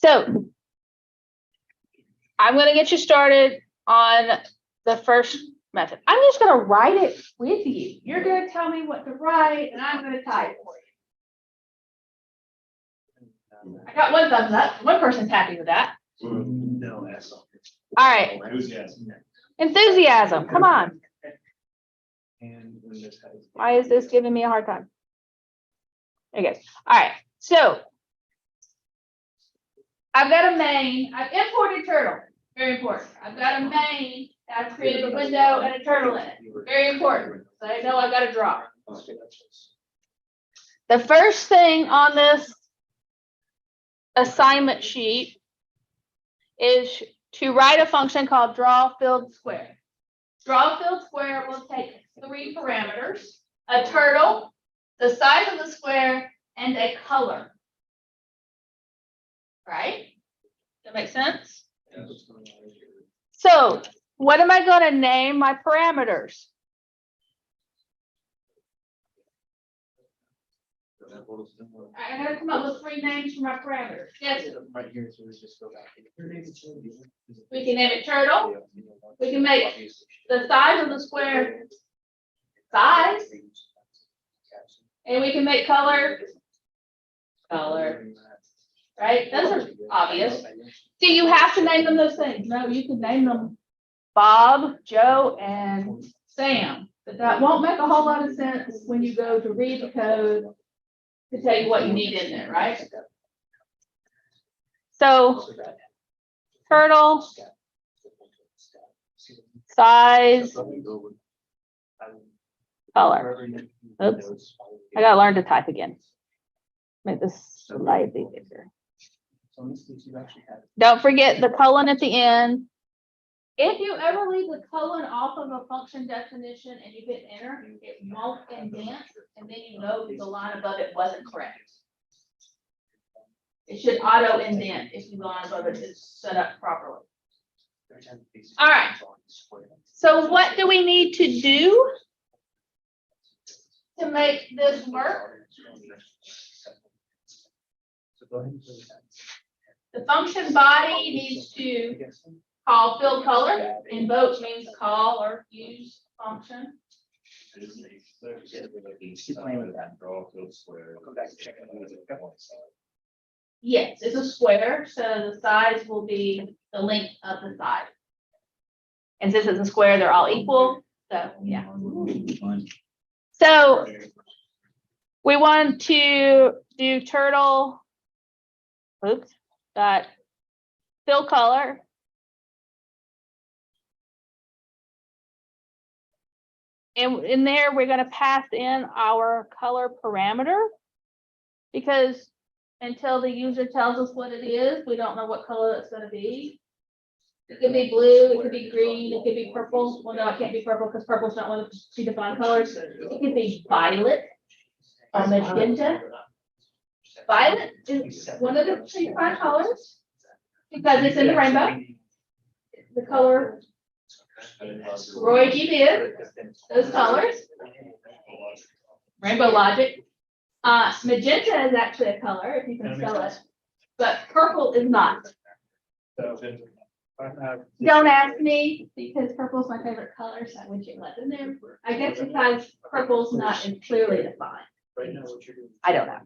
So I'm going to get you started on the first method. I'm just going to write it with you. You're going to tell me what to write, and I'm going to type for you. I got one thumbs up. One person's happy with that. No, that's all. All right. Enthusiasm. Come on. Why is this giving me a hard time? There you go. All right. So I've got a main. I've imported turtle. Very important. I've got a main. I've created a window and a turtle in it. Very important. So I know I've got to draw. The first thing on this assignment sheet is to write a function called draw filled square. Draw filled square will take 3 parameters: a turtle, the size of the square, and a color. Right? That makes sense? So what am I going to name my parameters? I'm going to come up with 3 names for my parameters. Yes. Right here, so let's just go back. We can name it turtle. We can make the size of the square size. And we can make color. Right? Those are obvious. Do you have to name them those things? No, you can name them Bob, Joe, and Sam. But that won't make a whole lot of sense when you go to read the code to tell you what you need in there, right? So, turtle, size, color. Oops, I gotta learn to type again. Make this slightly bigger. Don't forget the colon at the end. If you ever leave the colon off of a function definition and you hit enter, it won't indent, and then you know that the line above it wasn't correct. It should auto indent if the line above it is set up properly. All right. So what do we need to do to make this work? The function body needs to call fill color. Invoke means call or use function. Yes, it's a square, so the size will be the length of the side. And since it's a square, they're all equal. So yeah. So we want to do turtle. Oops. Dot fill color. And in there, we're going to pass in our color parameter, because until the user tells us what it is, we don't know what color it's going to be. It could be blue, it could be green, it could be purple. Well, no, it can't be purple because purple's not one of the predefined colors. It could be violet or magenta. Violet is one of the predefined colors because it's in the rainbow. The color Roy G. Biv, those colors. Rainbow logic. Magenta is actually a color, if you can spell it, but purple is not. Don't ask me, because purple is my favorite color, so I wish it wasn't there. I guess because purple's not clearly defined. I don't know.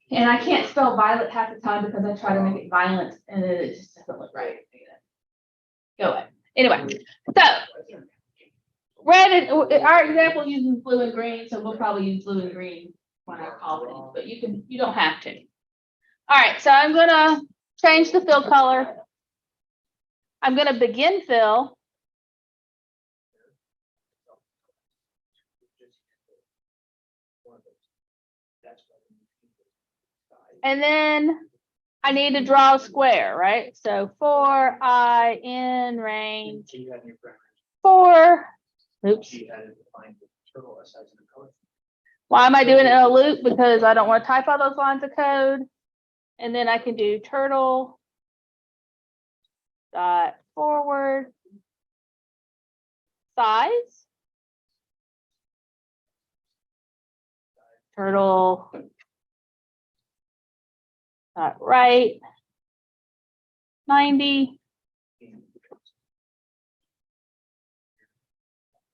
And I can't spell violet half the time because I try to make it violent and then it just doesn't look right. Go away. Anyway, so red, our example uses blue and green, so we'll probably use blue and green when I call things, but you don't have to. All right, so I'm gonna change the fill color. I'm gonna begin fill. And then I need to draw a square, right? So for I in range 4. Oops. Why am I doing it in a loop? Because I don't want to type all those lines of code. And then I can do turtle dot forward size. Turtle Not right. 90.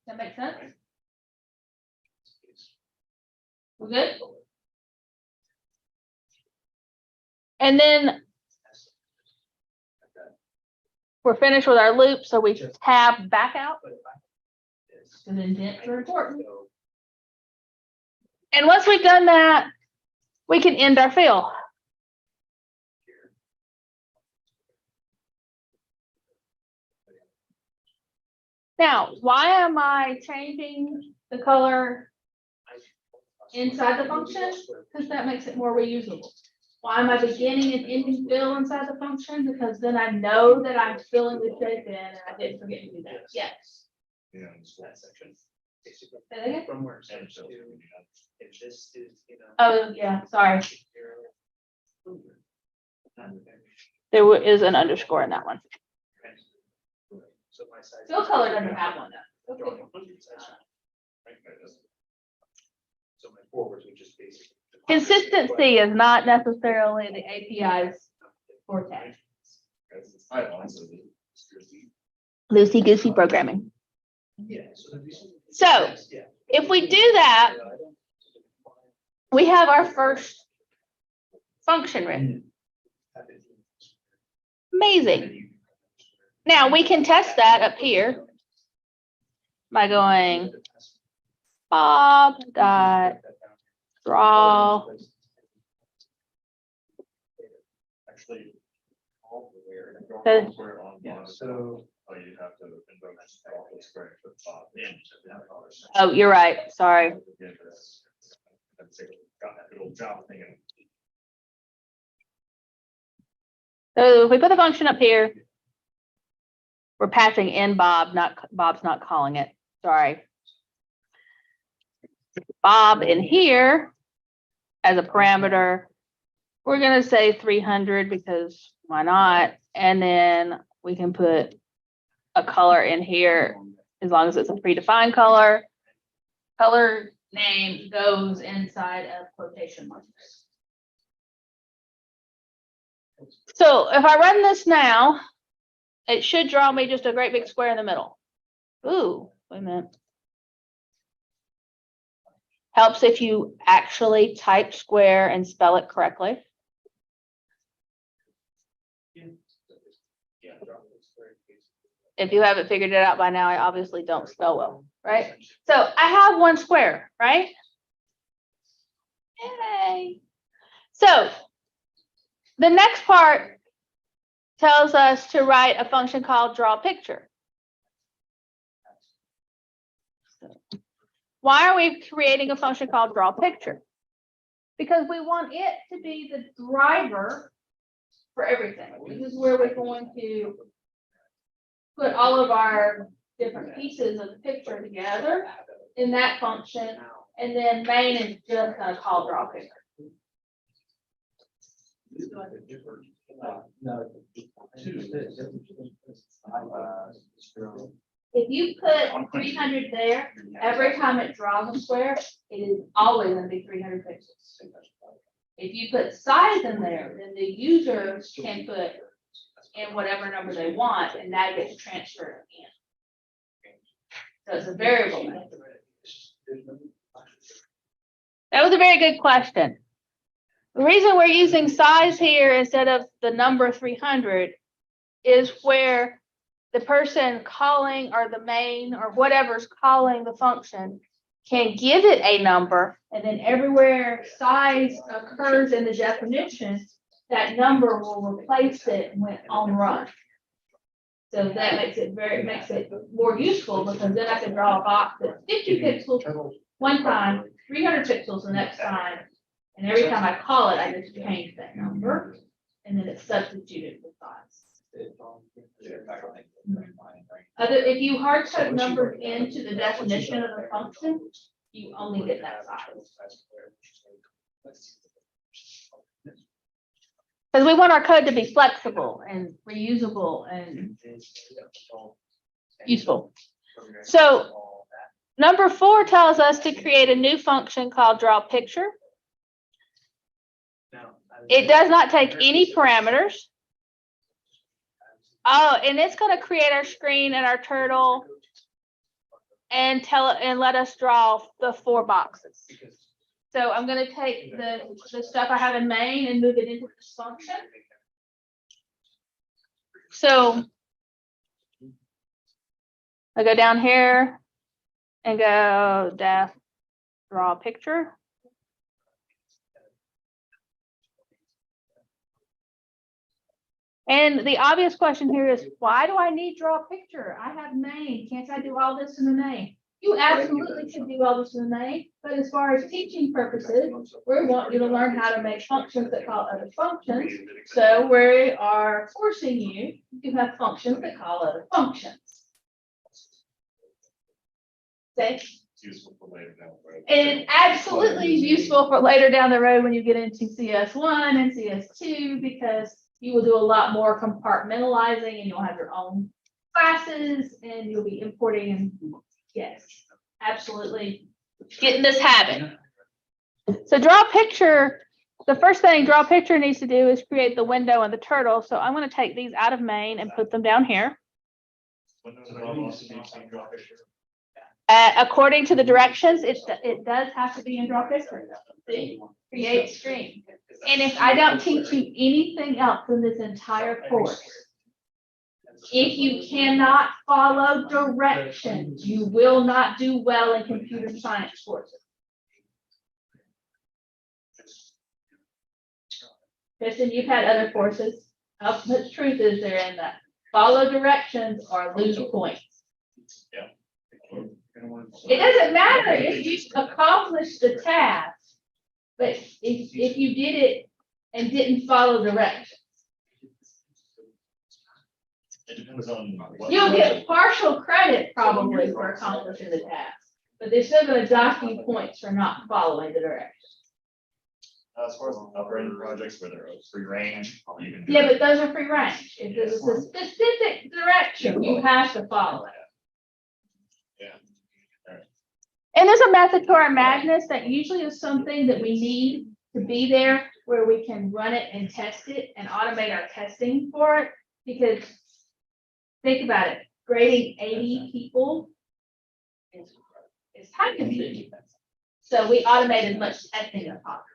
That makes sense? We're good? And then we're finished with our loop, so we tab back out. And indents are important. And once we've done that, we can end our fill. Now, why am I changing the color inside the function? Because that makes it more reusable. Why am I beginning and ending fill inside the function? Because then I know that I'm filling the shape in and I didn't forget to do that. Yes. Yeah, that section. Say that again? From where it starts to, if this is, you know. Oh, yeah, sorry. There is an underscore in that one. So my size. Fill color doesn't have one though. Drawing 100 size. Right, that doesn't. So my forwards would just basically. Consistency is not necessarily the API's forte. Loosey goosey programming. Yeah. So if we do that, we have our first function written. Amazing. Now we can test that up here by going Bob dot draw. Yeah, so. Oh, you're right. Sorry. So if we put the function up here, we're passing in Bob, Bob's not calling it. Sorry. Bob in here as a parameter, we're going to say 300 because why not? And then we can put a color in here as long as it's a predefined color. Color name goes inside of quotation marks. So if I run this now, it should draw me just a great big square in the middle. Ooh, wait a minute. Helps if you actually type square and spell it correctly. If you haven't figured it out by now, I obviously don't spell well, right? So I have one square, right? Yay. So the next part tells us to write a function called draw picture. Why are we creating a function called draw picture? Because we want it to be the driver for everything. This is where we're going to put all of our different pieces of the picture together in that function, and then main is just going to call draw picture. If you put 300 there, every time it draws a square, it is always going to be 300 pixels. If you put size in there, then the user can put in whatever number they want, and that gets transferred in. So it's a variable method. That was a very good question. The reason we're using size here instead of the number 300 is where the person calling or the main or whatever's calling the function can give it a number, and then everywhere size occurs in the definition, that number will replace it when on run. So that makes it more useful, because then I can draw a box that's 50 pixels one time, 300 pixels the next time, and every time I call it, I just change that number, and then it's substituted with size. If you hard code numbers into the definition of the function, you only get that size. Because we want our code to be flexible and reusable and useful. So number 4 tells us to create a new function called draw picture. It does not take any parameters. Oh, and it's going to create our screen and our turtle and let us draw the 4 boxes. So I'm going to take the stuff I have in main and move it into this function. So I go down here and go draw a picture. And the obvious question here is, why do I need draw a picture? I have main. Can't I do all this in the main? You absolutely can do all this in the main, but as far as teaching purposes, we want you to learn how to make functions that call other functions. So we are forcing you to have functions that call other functions. Okay. And absolutely useful for later down the road when you get into CS1 and CS2, because you will do a lot more compartmentalizing and you'll have your own classes and you'll be importing and yes, absolutely get in this habit. So draw a picture. The first thing draw a picture needs to do is create the window and the turtle. So I'm going to take these out of main and put them down here. According to the directions, it does have to be in draw picture. See? Create screen. And if I don't teach you anything else in this entire course, if you cannot follow directions, you will not do well in computer science courses. Kristen, you've had other courses. The truth is they're in that. Follow directions or lose points. Yeah. It doesn't matter if you accomplished the task, but if you did it and didn't follow directions. It depends on what. You'll get partial credit probably for accomplishing the task, but they're still going to dock you points for not following the directions. As far as the upper end projects where they're free range, you can. Yeah, but those are free range. If there's a specific direction, you have to follow it. Yeah. And there's a method to our madness that usually is something that we need to be there where we can run it and test it and automate our testing for it. Because think about it, grading 80 people is time consuming. So we automated much testing as possible.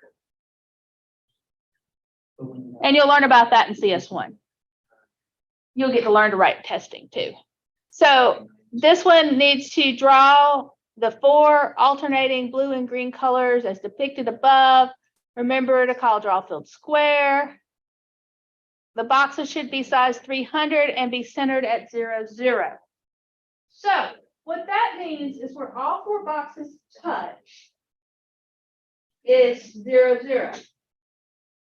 And you'll learn about that in CS1. You'll get to learn to write testing too. So this one needs to draw the 4 alternating blue and green colors as depicted above. Remember to call draw field square. The boxes should be size 300 and be centered at 0, 0. So what that means is where all 4 boxes touch is 0, 0.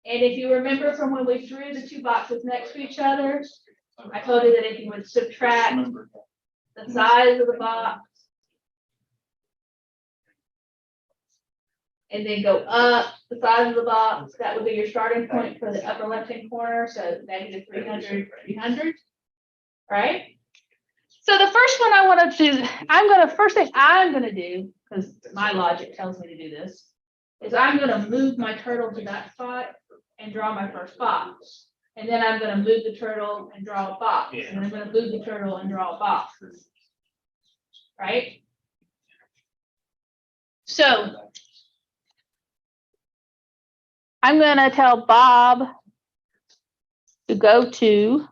And if you remember from when we drew the 2 boxes next to each other, I told you that if you would subtract the size of the box and then go up the size of the box, that would be your starting point for the upper left-hand corner. So negative 300, 300, right? So the first one I want to do, first thing I'm going to do, because my logic tells me to do this, is I'm going to move my turtle to that spot and draw my first box. And then I'm going to move the turtle and draw a box. And then I'm going to move the turtle and draw a box. Right? So I'm going to tell Bob to go to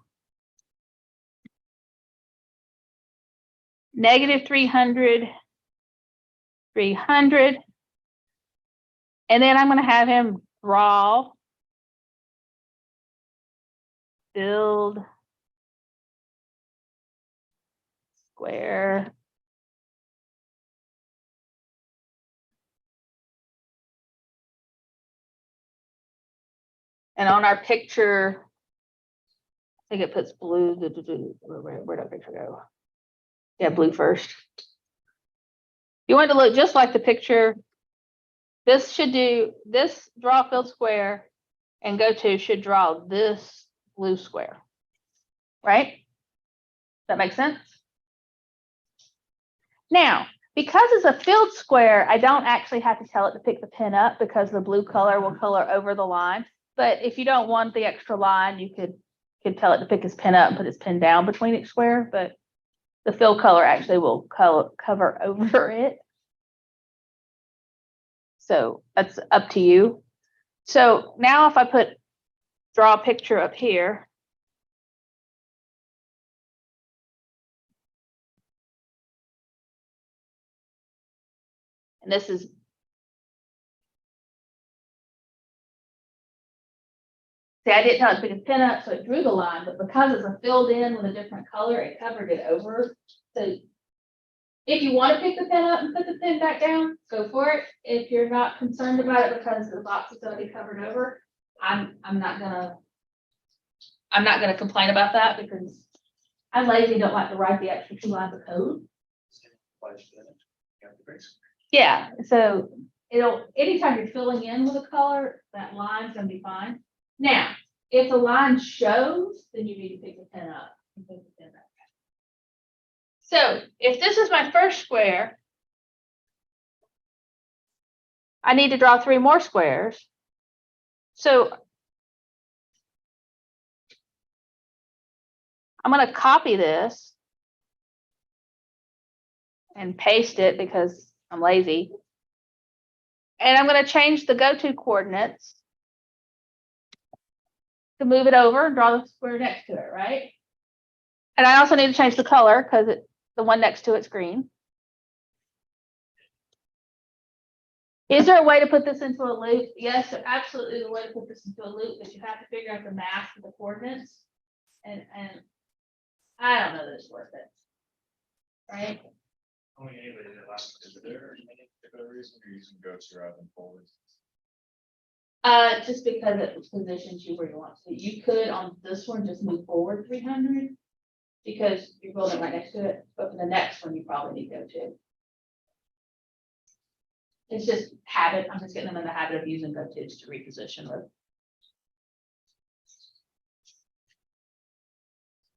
negative 300, 300. And then I'm going to have him draw, build, square. And on our picture, I think it puts blue. Where'd our picture go? Yeah, blue first. You want it to look just like the picture. This should do this draw field square and go to should draw this blue square. Right? That makes sense? Now, because it's a field square, I don't actually have to tell it to pick the pen up because the blue color will color over the line. But if you don't want the extra line, you could tell it to pick its pen up and put its pen down between each square, but the fill color actually will cover over it. So that's up to you. So now if I draw a picture up here. And this is. See, I didn't tell it to pick its pen up, so it drew the line, but because it's a filled in with a different color, it covered it over. So if you want to pick the pen up and put the pen back down, go for it. If you're not concerned about it because the box is going to be covered over, I'm not gonna complain about that because I'm lazy, don't like to write the extra 2 lines of code. Yeah, so anytime you're filling in with a color, that line's gonna be fine. Now, if the line shows, then you need to pick the pen up and put the pen back. So if this is my first square, I need to draw 3 more squares. So I'm going to copy this and paste it because I'm lazy. And I'm going to change the go-to coordinates to move it over and draw the square next to it, right? And I also need to change the color because the one next to it's green. Is there a way to put this into a loop? Yes, there's absolutely a way to put this into a loop, but you have to figure out the math of the coordinates. And I don't know that it's worth it. Right? Only anybody that last, is there any particular reason you're using go-to rather than forward? Just because it positions you where you want to. You could on this one just move forward 300 because you're building right next to it, but for the next one you probably need go-to. It's just habit. I'm just getting them in the habit of using go-tos to reposition with.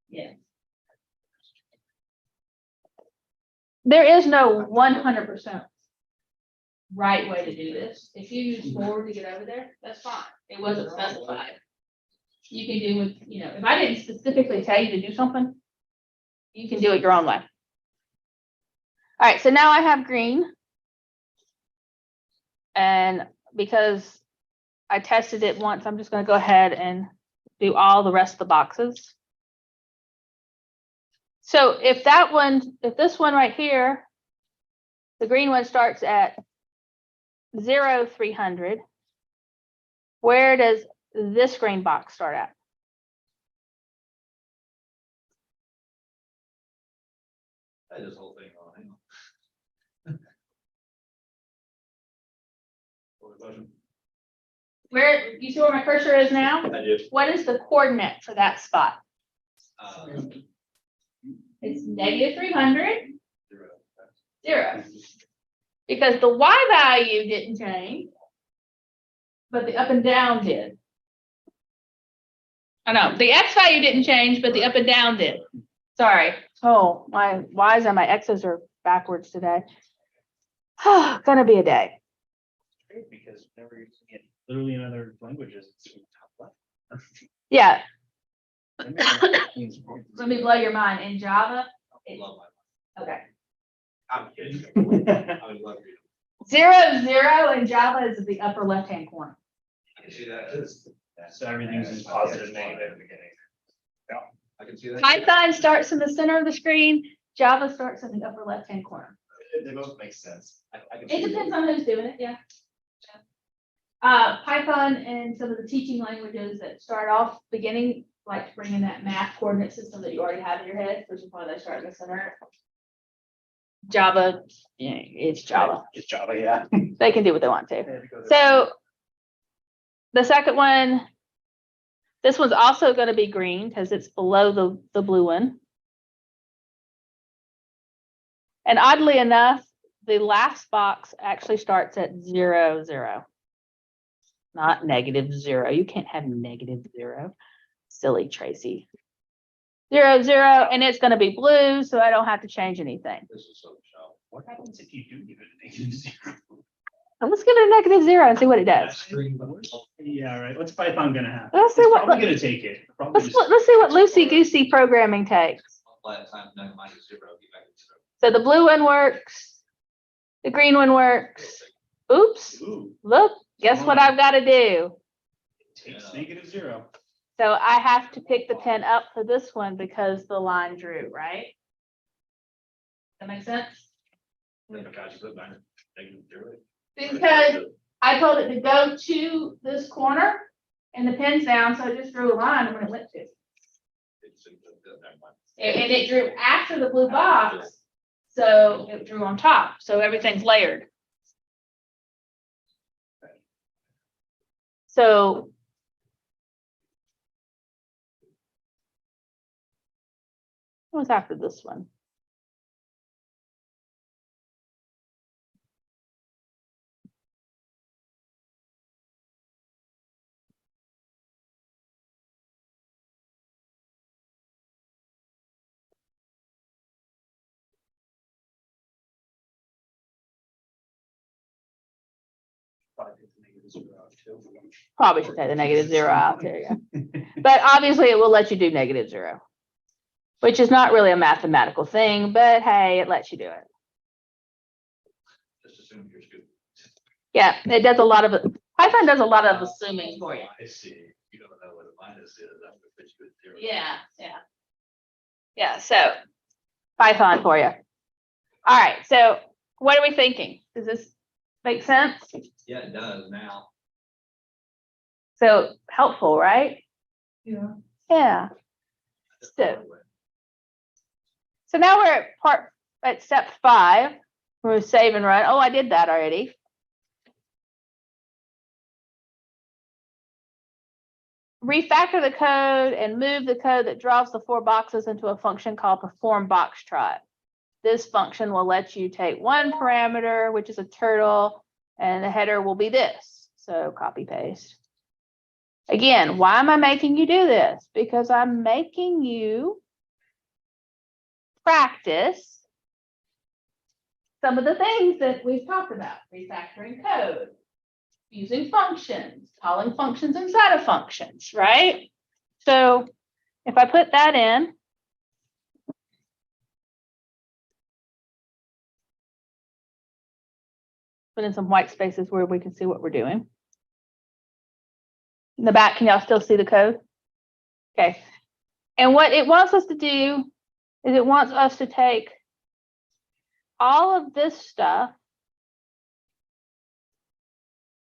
Yeah. There is no 100% right way to do this. If you use forward to get over there, that's fine. It wasn't specified. You can do with, if I didn't specifically tell you to do something, you can do it your own way. All right, so now I have green. And because I tested it once, I'm just going to go ahead and do all the rest of the boxes. So if this one right here, the green one starts at 0, 300, where does this green box start at? That is the whole thing on. Where you see where my cursor is now? I did. What is the coordinate for that spot? It's negative 300, 0. Because the y value didn't change, but the up and down did. I know the x value didn't change, but the up and down did. Sorry. Oh, my y's and my x's are backwards today. Gonna be a day. Because whenever you're using it literally in other languages, it's top left. Yeah. Let me blow your mind. In Java, okay. I'm kidding. I would love to. 0, 0 in Java is the upper left-hand corner. I can see that. So everything's in positive, negative at the beginning. Yeah, I can see that. Python starts in the center of the screen. Java starts in the upper left-hand corner. They both make sense. It depends on who's doing it, yeah. Python and some of the teaching languages that start off beginning, like bringing that math coordinate system that you already have in your head, which is why they start in the center. Java, yeah, it's Java. It's Java, yeah. They can do what they want to. So the second one, this one's also going to be green because it's below the blue one. And oddly enough, the last box actually starts at 0, 0. Not negative 0. You can't have negative 0. Silly Tracy. 0, 0, and it's going to be blue, so I don't have to change anything. This is so shallow. What happens if you do give it a negative 0? And let's give it a -0 and see what it does. Yeah, right. What's Python gonna have? Let's see It's what- probably gonna take it. Probably just- Let's see what loosey-goosey programming takes. So the blue one works. The green one works. Oops, Ooh, look, guess what I've got to do? takes -0. So I have to pick the pen up for this one because the line drew, right? That makes sense? Because I told it to go to this corner and the pen's down, so it just drew a line when it went to. And it drew after the blue box, so it drew on top, so everything's layered. So. What was after this one? Probably should take the -0 out there, yeah. But obviously it will let you do -0, which is not really a mathematical thing, but hey, it lets you do it. Just assume you're stupid. Yeah, it does a lot of it. Python does a lot of assuming for you. I see. You don't know what a minus is. That would put you at 0. Yeah, yeah. Yeah, so Python for you. All right, so what are we thinking? Does this make sense? Yeah, it does now. So helpful, right? Yeah. Yeah. So now we're at step 5. We're save and run. Oh, I did that already. Refactor the code and move the code that draws the 4 boxes into a function called perform box trot. This function will let you take one parameter, which is a turtle, and the header will be this. So copy paste. Again, why am I making you do this? Because I'm making you practice some of the things that we've talked about. Refactoring code, using functions, calling functions inside of functions, right? So if I put that in, put in some white spaces where we can see what we're doing. In the back, can y'all still see the code? Okay. And what it wants us to do is it wants us to take all of this stuff.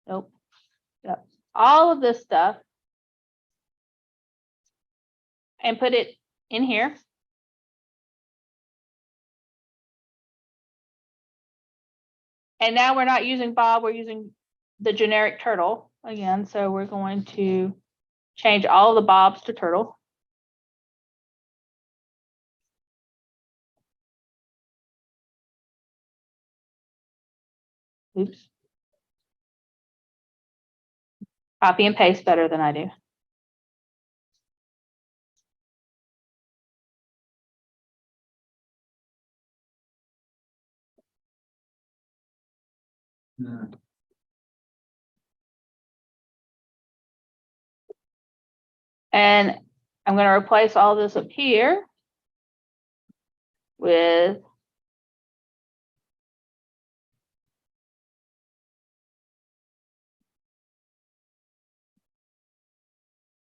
Nope. Yep. All of this stuff and put it in here. And now we're not using Bob, we're using the generic turtle again. So we're going to change all of the Bobs to turtle. Oops. Copy and paste better than I do. And I'm going to replace all this up here with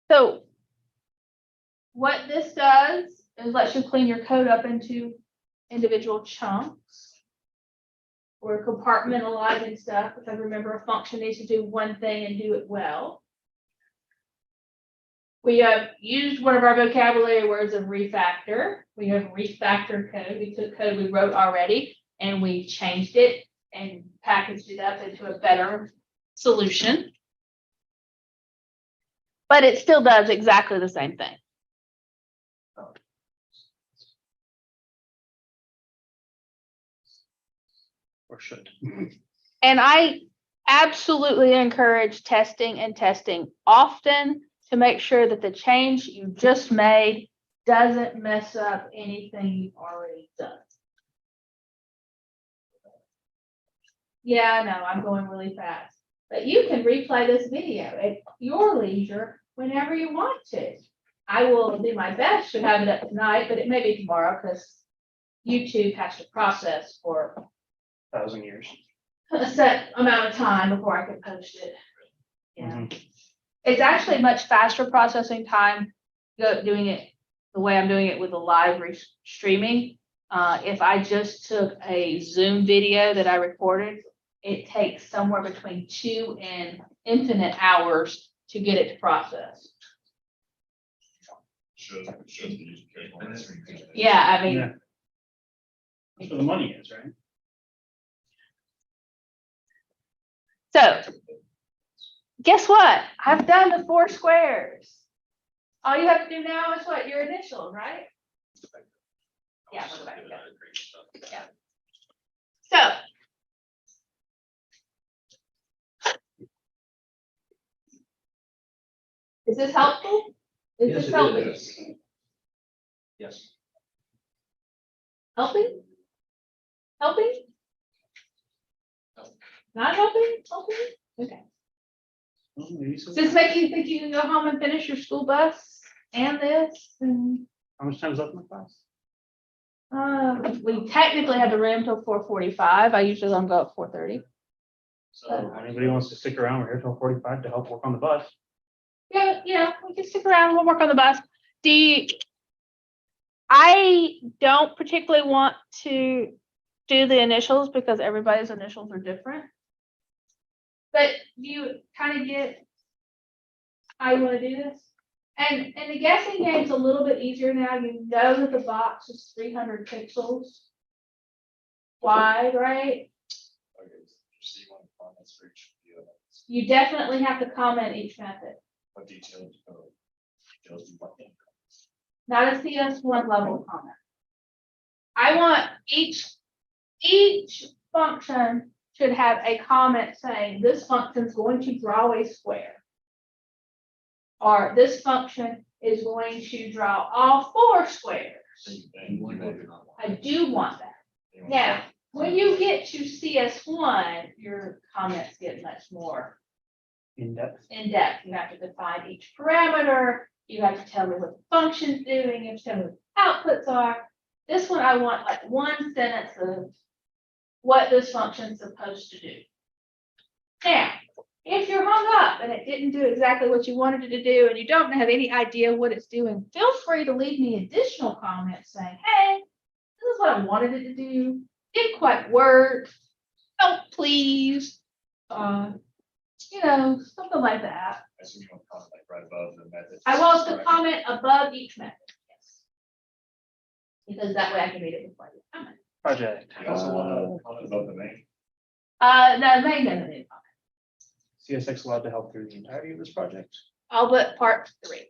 so what this does is lets you clean your code up into individual chunks. We're compartmentalizing stuff because remember a function needs to do one thing and do it well. We have used one of our vocabulary words of refactor. We have refactored code. We took code we wrote already and we changed it and packaged it up into a better solution. But it still does exactly the same thing. Or should. And I absolutely encourage testing and testing often to make sure that the change you just made doesn't mess up anything you've already done. Yeah, I know, I'm going really fast. But you can replay this video at your leisure whenever you want to. I will do my best to have it up tonight, but it may be tomorrow because YouTube has to process for 1,000 years. a set amount of time before I can post it. Yeah. Mhm. It's actually much faster processing time doing it the way I'm doing it with the live streaming. If I just took a Zoom video that I recorded, it takes somewhere between 2 and infinite hours to get it to process. Yeah, I mean, Yeah. That's where the money is, right? so guess what? I've done the 4 squares. All you have to do now is what? Your initials, right? Yeah, we'll go back to that. Yeah. So. Is this helpful? Is Yes, this it helping? is. Yes. Helping? Helping? Not helping? Helping? Okay. Oh, maybe so. Does this make you think you can go home and finish your school bus and this and? How much time is left in the class? We technically have the room till 4:45. I usually let them go at 4:30. So anybody wants to stick around, we're here till 45 to help work on the bus. Yeah, we can stick around. We'll work on the bus. I don't particularly want to do the initials because everybody's initials are different. But you kind of get how you want to do this. And the guessing game's a little bit easier now. You know that the box is 300 pixels wide, right? You definitely have to comment each method. What details? Not a CS1 level comment. I want each function should have a comment saying this function is going to draw a square. Or this function is going to draw all 4 squares. I do want that. Now, when you get to CS1, your comments get much more In depth. in depth. You have to define each parameter. You have to tell me what the function's doing. You have to tell me what the outputs are. This one, I want like one sentence of what this function's supposed to do. Now, if you're hung up and it didn't do exactly what you wanted it to do and you don't have any idea what it's doing, feel free to leave me additional comments saying, hey, this is what I wanted it to do. Didn't quite work. Oh, please. You know, something like that. I assume you want to comment like right above the method. I want to comment above each method, yes. Because that way I can read it before I comment. Project. You also want to comment above the main. No, main doesn't need a comment. CSX allowed to help through the entirety of this project. All but part 3.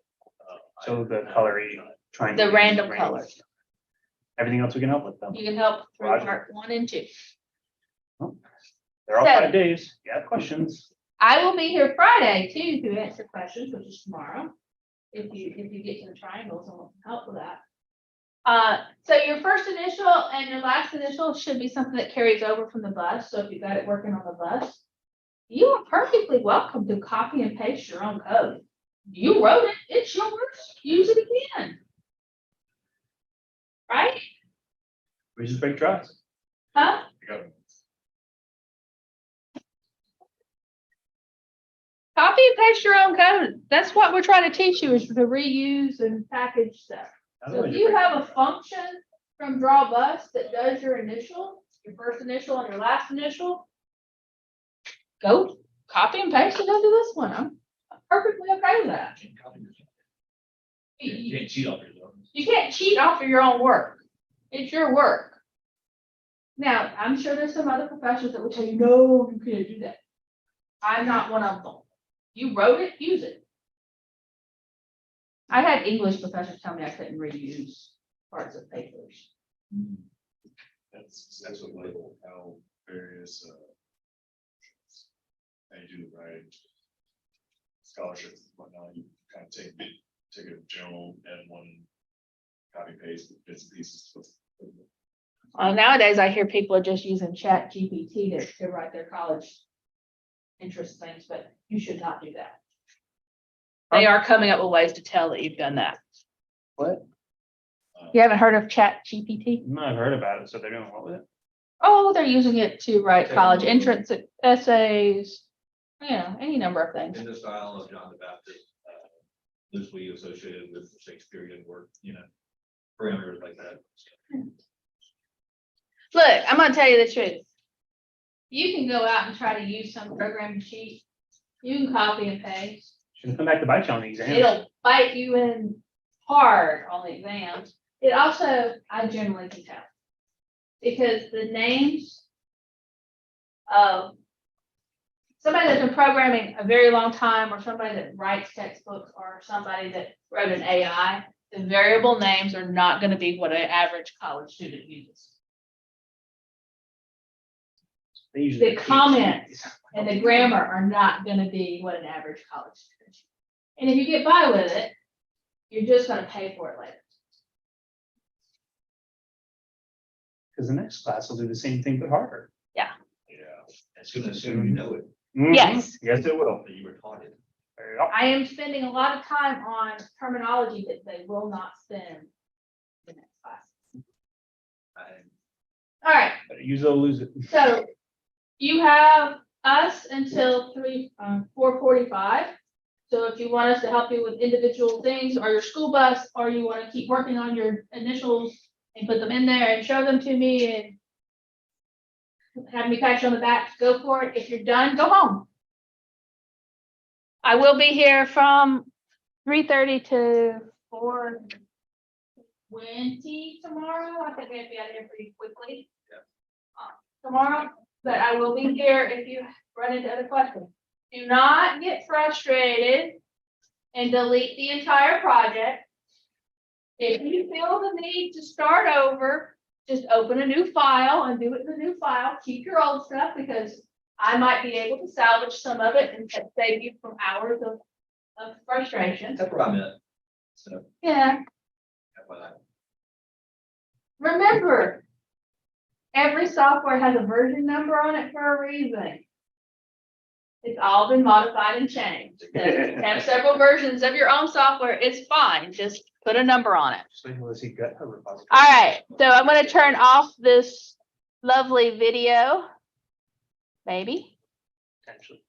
So the colory triangle. The random colors. Everything else we can help with them. You can help through Roger. part 1 and 2. They're all So- 5 days. You have questions. I will be here Friday too to answer questions, which is tomorrow. If you get to the triangles, I want help with that. So your first initial and your last initial should be something that carries over from the bus. So if you got it working on the bus, you are perfectly welcome to copy and paste your own code. You wrote it, it's yours, use it again. Right? We just break trust. Huh? You got Copy and paste your own code. That's what we're trying to teach you is to reuse and package stuff. So Otherwise if you're you have breaking a function from draw bus that does your initial, your first initial and your last initial, go copy and paste it into this one. I'm perfectly okay with that. You can't cheat off your own. You can't cheat off of your own work. It's your work. Now, I'm sure there's some other professors that will tell you, no, you can't do that. I'm not one of them. You wrote it, use it. I had English professors tell me I couldn't reuse parts of papers. That's what label how various they do right scholarships and whatnot. You kind of take a general and one copy paste bits and pieces. Nowadays I hear people are just using Chat GPT to write their college interest things, but you should not do that. They are coming up with ways to tell that you've done that. What? You haven't heard of Chat GPT? No, I've heard about it, so they're doing what with it? Oh, they're using it to write college entrance essays, any number of things. In the style of John the Baptist, loosely associated with Shakespearean work, parameters like that. Look, I'm gonna tell you the truth. You can go out and try to use some programming sheet. You can copy and paste. Shouldn't come back to bite you on the exam. It'll bite you in hard on the exams. It also, I generally can tell. Because the names of somebody that's been programming a very long time, or somebody that writes textbooks, or somebody that wrote an AI, the variable names are not gonna be what an average college student uses. They usually The have comments and the grammar are not gonna be what an average college student. And if you get by with it, you're just gonna pay for it later. Because the next class will do the same thing but harder. Yeah, as soon as you know it, Mhm. Yes. Yes, it will. that you were taught it. There you go. I am spending a lot of time on terminology that they will not spend the next class. All right, Better use it or lose it. so you have us until 4:45. So if you want us to help you with individual things or your school bus, or you want to keep working on your initials and put them in there and show them to me and have me pat you on the back, go for it. If you're done, go home. I will be here from 3:30 to 4:20 tomorrow. I think I'd be out of here pretty quickly. Tomorrow, but I will be here if you run into other questions. Do not get frustrated and delete the entire project. If you feel the need to start over, just open a new file and do it in the new file. Keep your old stuff, because I might be able to salvage some of it and save you from hours of frustration. That's what I meant. So, Yeah, FYI. remember, every software has a version number on it for a reason. It's all been modified and changed. So if you have several versions of your own software, it's fine. Just put a number on it. So you will see gut repository. All right, so I'm gonna turn off this lovely video. Maybe. Potentially.